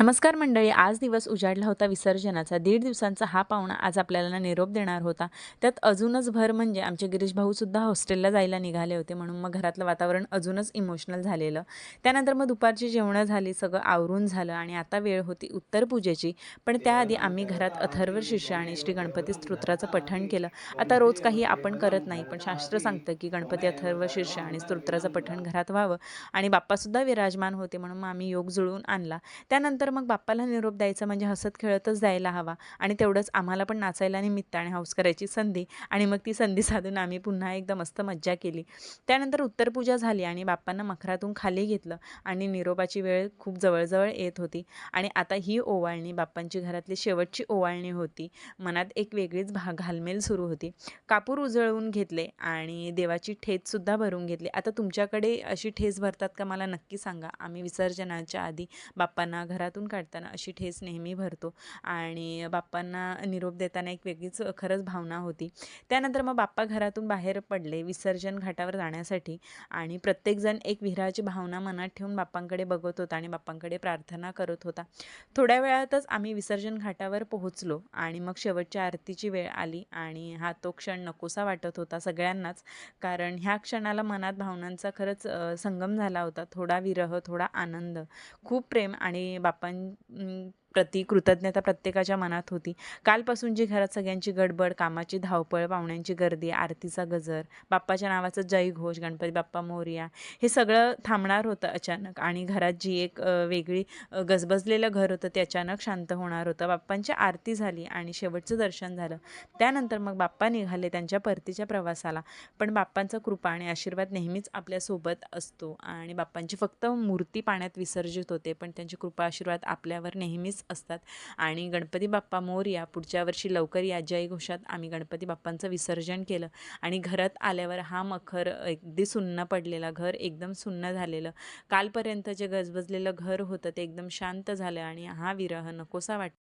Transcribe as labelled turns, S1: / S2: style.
S1: नमस्कार मंडळी. आज दिवस उजाडला होता विसर्जनाचा. 1.5 दिवसांचा हा पाहुणा आज आपल्याला निरोप देणार होता. त्यात अजूनच भर म्हणजे आमचे गिरीश भाऊसुद्धा हॉस्टेलला जायला निघाले होते, म्हणून मग घरातलं वातावरण अजूनच इमोशनल झालेलं. त्यानंतर मग दुपारची जेवणं झाली, सगळं आवरून झालं आणि आता वेळ होती उत्तरपूजेची. पण त्याआधी आम्ही घरात अथर्वशीर्ष आणि श्री गणपती स्तोत्राचं पठण केलं. आता रोज काही आपण करत नाही, पण शास्त्र सांगतं की गणपती अथर्वशीर्ष आणि स्तोत्राचं पठण घरात व्हावं आणि बाप्पासुद्धा विराजमान होते, म्हणून मग आम्ही योग जुळवून आणला. त्यानंतर मग बाप्पाला निरोप द्यायचा म्हणजे हसत खेळतच द्यायला हवा आणि तेवढंच आम्हाला पण नाचायला निमित्त आणि हौस करायची संधी आणि मग ती संधी साधून आम्ही पुन्हा एकदा मस्त मज्जा केली. त्यानंतर उत्तरपूजा झाली आणि बाप्पांना मखरातून खाली घेतलं आणि निरोपाची वेळ खूप जवळ येत होती आणि आता ही ओवाळणी बाप्पांची घरातली शेवटची ओवाळणी होती. मनात एक वेगळीच घालमेल सुरू होती. कापूर उजळवून घेतले आणि देवाची ठेचसुद्धा भरून घेतली. आता तुमच्याकडे अशी ठेच भरतात का मला नक्की सांगा. आम्ही विसर्जनाच्या आधी बाप्पांना घरातून काढताना अशी ठेच नेहमी भरतो आणि बाप्पांना निरोप देताना एक वेगळीच खरंच भावना होती. त्यानंतर मग बाप्पा घरातून बाहेर पडले विसर्जन घाटावर जाण्यासाठी आणि प्रत्येकजण एक विरहाची भावना मनात ठेवून बाप्पांकडे बघत होता आणि बाप्पांकडे प्रार्थना करत होता. थोड्या वेळातच आम्ही विसर्जन घाटावर पोहोचलो आणि मग शेवटच्या आरतीची वेळ आली आणि हा तो क्षण नकोसा वाटत होता सगळ्यांनाच, कारण ह्या क्षणाला मनात भावनांचा खरंच संगम झाला होता. थोडा विरह, थोडा आनंद, खूप प्रेम आणि प्रति कृतज्ञता प्रत्येकाच्या मनात होती. कालपासून जी घरात सगळ्यांची गडबड, कामाची धावपळ, पाहुण्यांची गर्दी, आरतीचा गजर, बाप्पाच्या नावाचा जयघोष, गणपती बाप्पा मोरया, हे सगळं थांबणार होतं अचानक आणि घरात जी एक वेगळी गजबजलेलं घर होतं ते अचानक शांत होणार होतं. बाप्पांची आरती झाली आणि शेवटचं दर्शन झालं. त्यानंतर मग बाप्पा निघाले त्यांच्या परतीच्या प्रवासाला. पण बाप्पांचा कृपा आणि आशीर्वाद नेहमीच आपल्यासोबत असतो आणि बाप्पांची फक्त मूर्ती पाण्यात विसर्जित होते, पण त्यांची कृपा आशीर्वाद आपल्यावर नेहमीच असतात. आणि गणपती बाप्पा मोरया, पुढच्या वर्षी लवकर या जयघोषात आम्ही गणपती बाप्पांचं विसर्जन केलं आणि घरात आल्यावर हा मखर अगदी सुन्न पडलेला, घर एकदम सुन्न झालेलं, कालपर्यंत जे गजबजलेलं घर होतं ते एकदम शांत झालं आणि हा विरह नकोसा वाटतो.